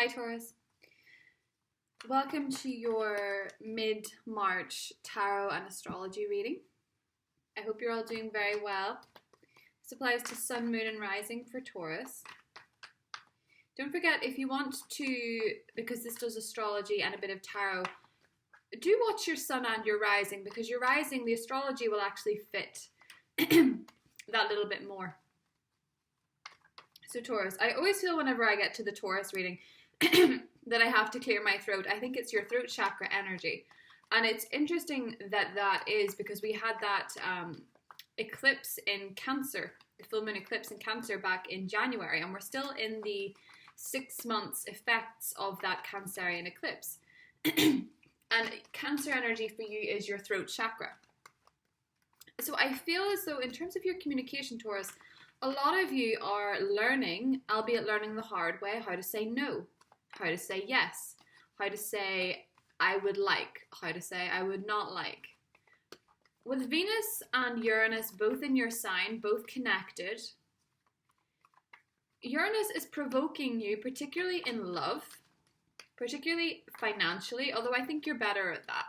Hi Taurus. Welcome to your mid-March tarot and astrology reading. I hope you're all doing very well. This applies to Sun, Moon and Rising for Taurus. Don't forget, if you want to, because this does astrology and a bit of tarot, do watch your Sun and your Rising, because your Rising, the astrology will actually fit that little bit more. So Taurus, I always feel whenever I get to the Taurus reading that I have to clear my throat. I think it's your throat chakra energy. And it's interesting that is because we had that eclipse in Cancer, the full moon eclipse in Cancer back in January, and we're still in the 6 months effects of that Cancerian eclipse. And Cancer energy for you is your throat chakra. So I feel as though in terms of your communication, Taurus, a lot of you are learning, albeit learning the hard way, how to say no, how to say yes, how to say I would like, how to say I would not like. With Venus and Uranus both in your sign, both connected, Uranus is provoking you, particularly in love, particularly financially, although I think you're better at that.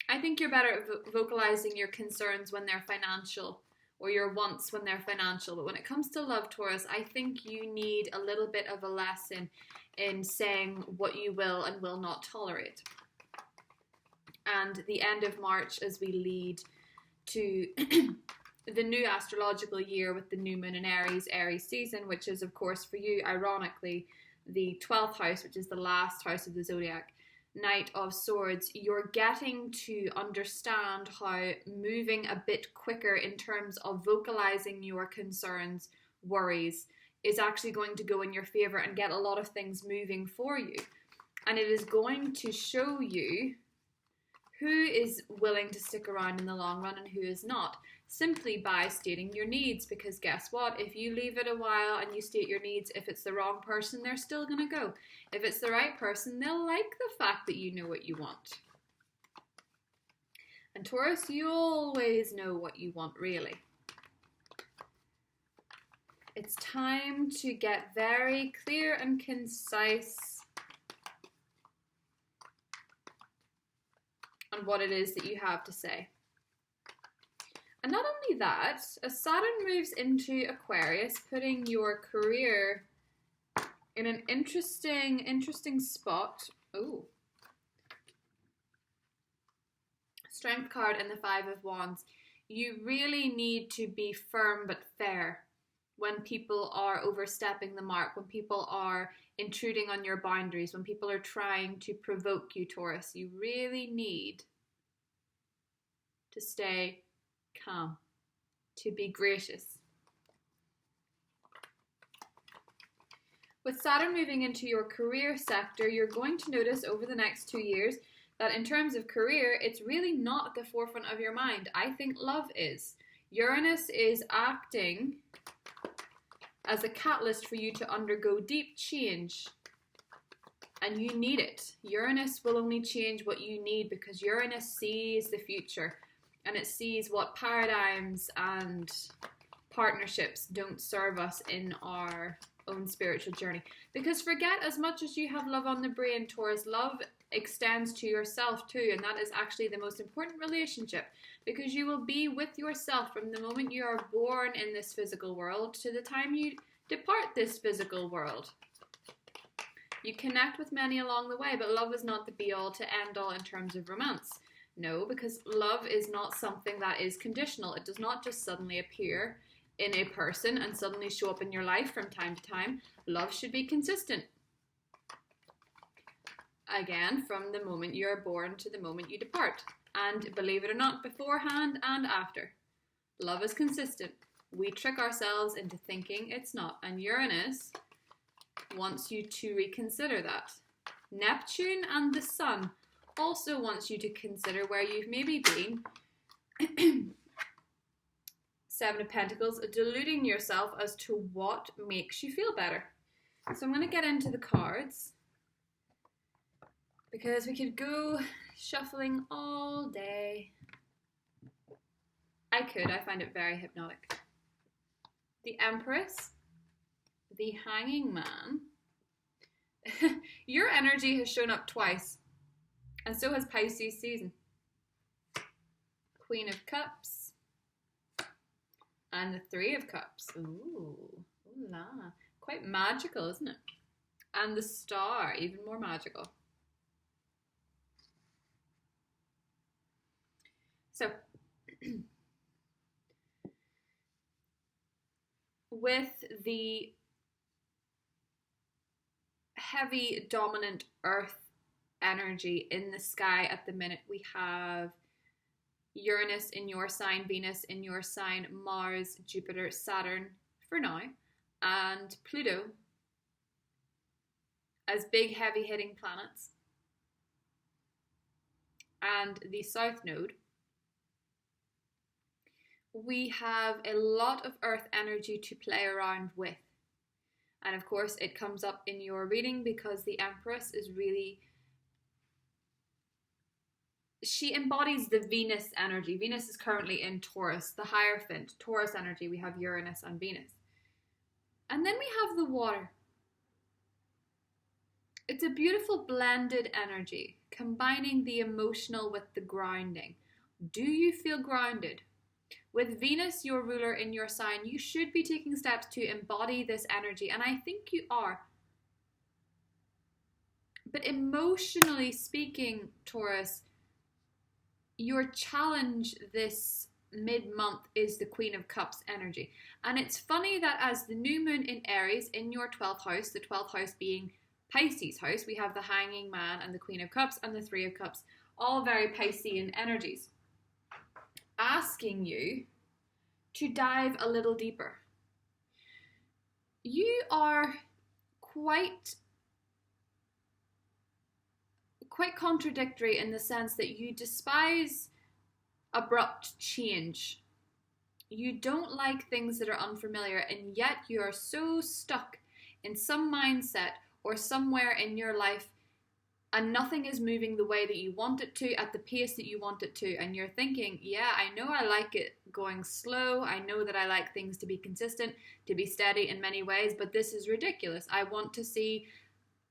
I think you're better at vocalizing your concerns when they're financial, or your wants when they're financial. But when it comes to love, Taurus, I think you need a little bit of a lesson in saying what you will and will not tolerate. And the end of March as we lead to the new astrological year with the new moon in Aries season, which is of course for you, ironically, the 12th house, which is the last house of the zodiac. Knight of Swords, you're getting to understand how moving a bit quicker in terms of vocalizing your concerns, worries, is actually going to go in your favor and get a lot of things moving for you. And it is going to show you who is willing to stick around in the long run and who is not, simply by stating your needs. Because guess what? If you leave it a while and you state your needs, if it's the wrong person, they're still going to go. If it's the right person, they'll like the fact that you know what you want. And Taurus, you always know what you want, really. It's time to get very clear and concise on what it is that you have to say. And not only that, as Saturn moves into Aquarius, putting your career in an interesting spot. Ooh. Strength card and the Five of Wands. You really need to be firm but fair when people are overstepping the mark, when people are intruding on your boundaries, when people are trying to provoke you, Taurus. You really need to stay calm, to be gracious. With Saturn moving into your career sector, you're going to notice over the next 2 years that in terms of career, it's really not at the forefront of your mind. I think love is. Uranus is acting as a catalyst for you to undergo deep change. And you need it. Uranus will only change what you need because Uranus sees the future. And it sees what paradigms and partnerships don't serve us in our own spiritual journey. Because forget, as much as you have love on the brain, Taurus, love extends to yourself too. And that is actually the most important relationship. Because you will be with yourself from the moment you are born in this physical world to the time you depart this physical world. You connect with many along the way, but love is not the be-all to end-all in terms of romance. No, because love is not something that is conditional. It does not just suddenly appear in a person and suddenly show up in your life from time to time. Love should be consistent. Again, from the moment you are born to the moment you depart. And believe it or not, beforehand and after. Love is consistent. We trick ourselves into thinking it's not. And Uranus wants you to reconsider that. Neptune and the Sun also wants you to consider where you've maybe been. Seven of Pentacles, deluding yourself as to what makes you feel better. So I'm going to get into the cards because we could go shuffling all day. I find it very hypnotic. The Empress, the Hanging Man, Your energy has shown up twice, and so has Pisces season. Queen of Cups and the Three of Cups. Ooh, ooh la. Quite magical, isn't it? And the Star, even more magical. So, with the heavy dominant earth energy in the sky at the minute, we have Uranus in your sign, Venus in your sign, Mars, Jupiter, Saturn for now, and Pluto as big heavy hitting planets, and the South Node. We have a lot of earth energy to play around with. And of course, it comes up in your reading because the Empress is really, she embodies the Venus energy. Venus is currently in Taurus, the Hierophant. Taurus energy, we have Uranus and Venus. And then we have the water. It's a beautiful blended energy, combining the emotional with the grounding. Do you feel grounded? With Venus, your ruler, in your sign, you should be taking steps to embody this energy, and I think you are. But emotionally speaking, Taurus, your challenge this mid-month is the Queen of Cups energy. And it's funny that as the new moon in Aries in your 12th house, the 12th house being Pisces house, we have the Hanging Man and the Queen of Cups and the Three of Cups, all very Piscean energies, asking you to dive a little deeper. You are quite contradictory in the sense that you despise abrupt change. You don't like things that are unfamiliar, and yet you are so stuck in some mindset or somewhere in your life, and nothing is moving the way that you want it to, at the pace that you want it to. And you're thinking, yeah, I know I like it going slow. I know that I like things to be consistent, to be steady in many ways, but this is ridiculous. I want to see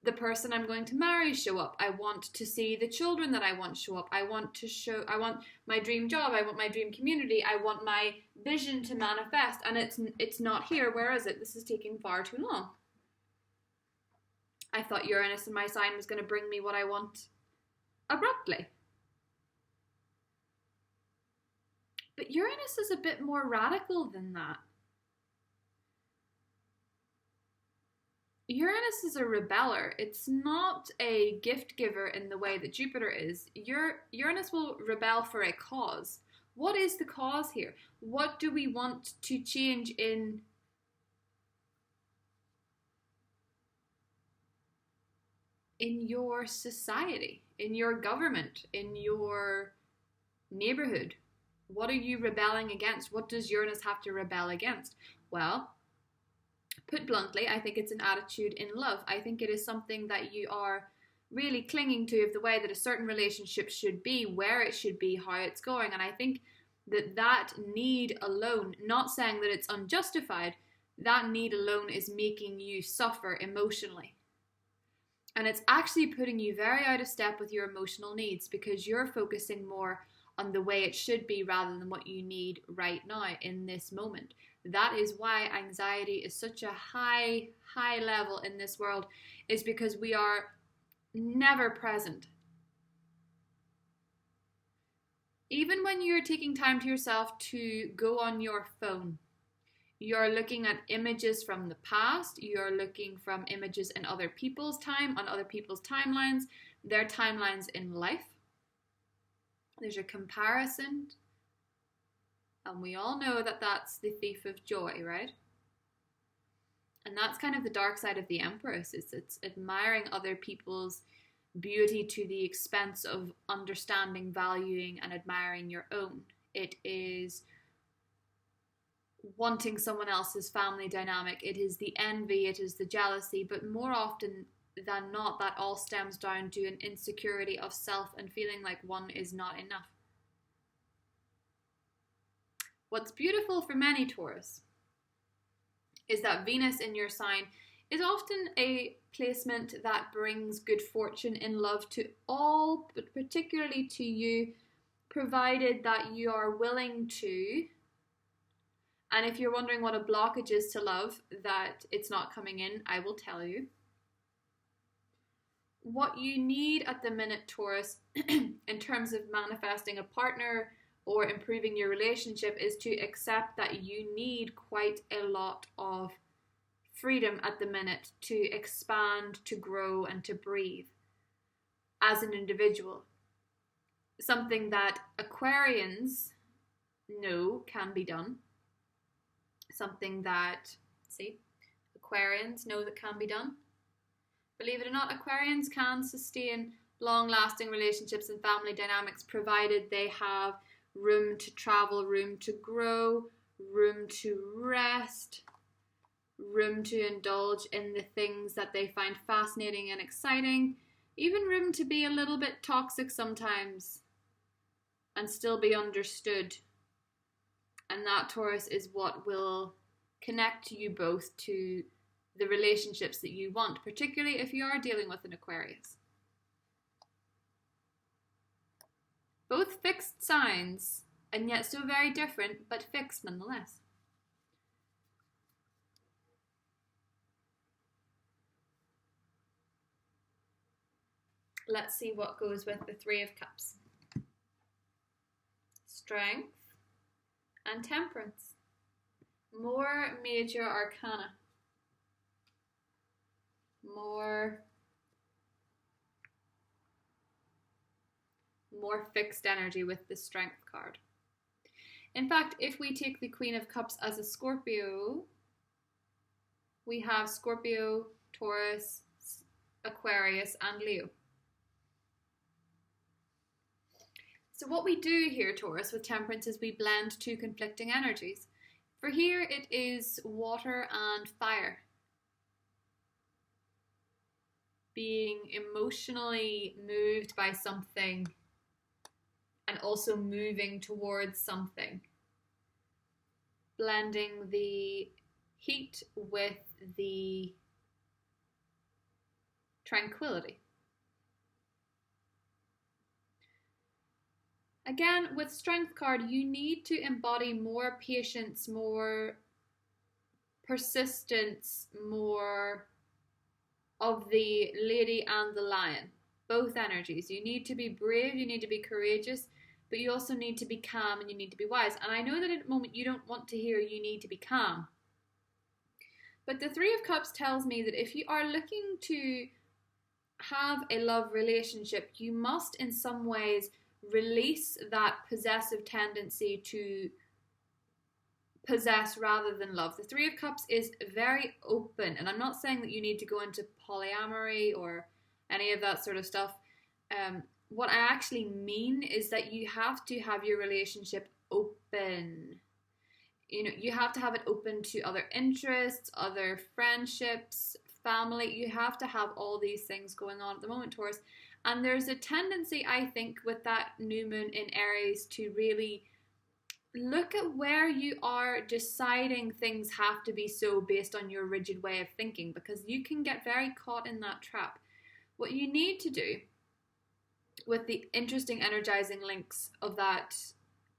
the person I'm going to marry show up. I want to see the children that I want show up. I want my dream job. I want my dream community. I want my vision to manifest. And it's not here. Where is it? This is taking far too long. I thought Uranus in my sign was going to bring me what I want abruptly. But Uranus is a bit more radical than that. Uranus is a rebeller. It's not a gift giver in the way that Jupiter is. Uranus will rebel for a cause. What is the cause here? What do we want to change in your society, in your government, in your neighborhood? What are you rebelling against? What does Uranus have to rebel against? Well, put bluntly, I think it's an attitude in love. I think it is something that you are really clinging to, of the way that a certain relationship should be, where it should be, how it's going. And I think that need alone, not saying that it's unjustified, that need alone is making you suffer emotionally. And it's actually putting you very out of step with your emotional needs, because you're focusing more on the way it should be rather than what you need right now in this moment. That is why anxiety is such a high level in this world, is because we are never present. Even when you're taking time to yourself to go on your phone, you're looking at images from the past. You're looking from images in other people's time, on other people's timelines, their timelines in life. There's a comparison. And we all know that that's the thief of joy, right? And that's kind of the dark side of the Empress. It's admiring other people's beauty to the expense of understanding, valuing, and admiring your own. It is wanting someone else's family dynamic. It is the envy, it is the jealousy, but more often than not, that all stems down to an insecurity of self and feeling like one is not enough. What's beautiful for many Taurus is that Venus in your sign is often a placement that brings good fortune in love to all, but particularly to you, provided that you are willing to. And if you're wondering what a blockage is to love, that it's not coming in, I will tell you. What you need at the minute, Taurus, in terms of manifesting a partner or improving your relationship, is to accept that you need quite a lot of freedom at the minute to expand, to grow, and to breathe as an individual. Something that Aquarians know can be done. Something that, Aquarians know that can be done. Believe it or not, Aquarians can sustain long-lasting relationships and family dynamics provided they have room to travel, room to grow, room to rest, room to indulge in the things that they find fascinating and exciting, even room to be a little bit toxic sometimes and still be understood. And that, Taurus, is what will connect you both to the relationships that you want, particularly if you are dealing with an Aquarius. Both fixed signs, and yet so very different, but fixed nonetheless. Let's see what goes with the Three of Cups. Strength and Temperance. More major arcana. More fixed energy with the Strength card. In fact, if we take the Queen of Cups as a Scorpio, we have Scorpio, Taurus, Aquarius, and Leo. So what we do here, Taurus, with Temperance is we blend two conflicting energies. For here, it is water and fire. Being emotionally moved by something and also moving towards something. Blending the heat with the tranquility. Again, with Strength card, you need to embody more patience, more persistence, more of the lady and the lion. Both energies. You need to be brave, you need to be courageous, but you also need to be calm and you need to be wise. And I know that at the moment you don't want to hear you need to be calm. But the Three of Cups tells me that if you are looking to have a love relationship, you must in some ways release that possessive tendency to possess rather than love. The Three of Cups is very open, and I'm not saying that you need to go into polyamory or any of that sort of stuff. What I actually mean is that you have to have your relationship open. You know, you have to have it open to other interests, other friendships, family. You have to have all these things going on at the moment, Taurus. And there's a tendency, I think, with that new moon in Aries to really look at where you are deciding things have to be so based on your rigid way of thinking, because you can get very caught in that trap. What you need to do with the interesting energizing links of that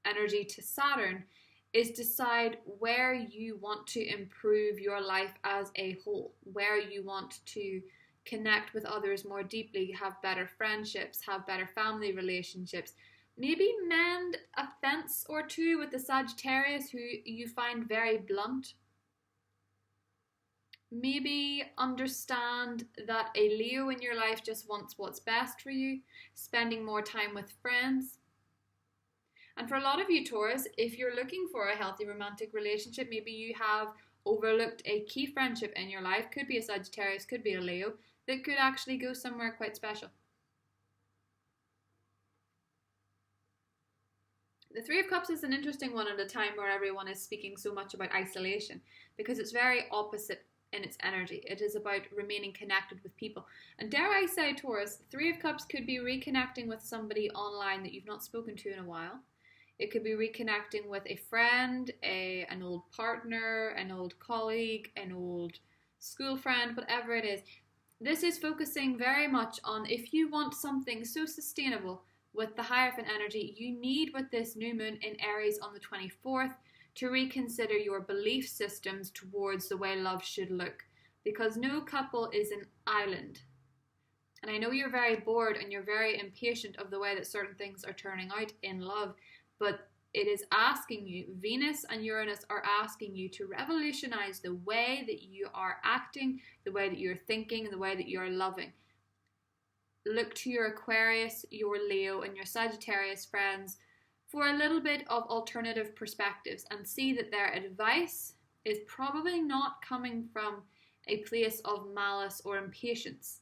energy to Saturn is decide where you want to improve your life as a whole, where you want to connect with others more deeply, have better friendships, have better family relationships, maybe mend a fence or two with the Sagittarius who you find very blunt. Maybe understand that a Leo in your life just wants what's best for you, spending more time with friends. And for a lot of you, Taurus, if you're looking for a healthy romantic relationship, maybe you have overlooked a key friendship in your life, could be a Sagittarius, could be a Leo, that could actually go somewhere quite special. The Three of Cups is an interesting one at a time where everyone is speaking so much about isolation, because it's very opposite in its energy. It is about remaining connected with people. And dare I say, Taurus, Three of Cups could be reconnecting with somebody online that you've not spoken to in a while. It could be reconnecting with a friend, an old partner, an old colleague, an old school friend, whatever it is. This is focusing very much on if you want something so sustainable with the Hierophant energy, you need with this new moon in Aries on the 24th to reconsider your belief systems towards the way love should look, because no couple is an island. And I know you're very bored and you're very impatient of the way that certain things are turning out in love, but it is asking you, Venus and Uranus are asking you to revolutionize the way that you are acting, the way that you're thinking, and the way that you're loving. Look to your Aquarius, your Leo, and your Sagittarius friends for a little bit of alternative perspectives and see that their advice is probably not coming from a place of malice or impatience.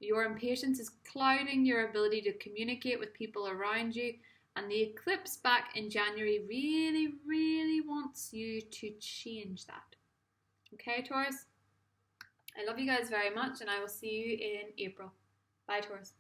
Your impatience is clouding your ability to communicate with people around you, and the eclipse back in January really, really wants you to change that. Okay, Taurus? I love you guys very much, and I will see you in April. Bye, Taurus.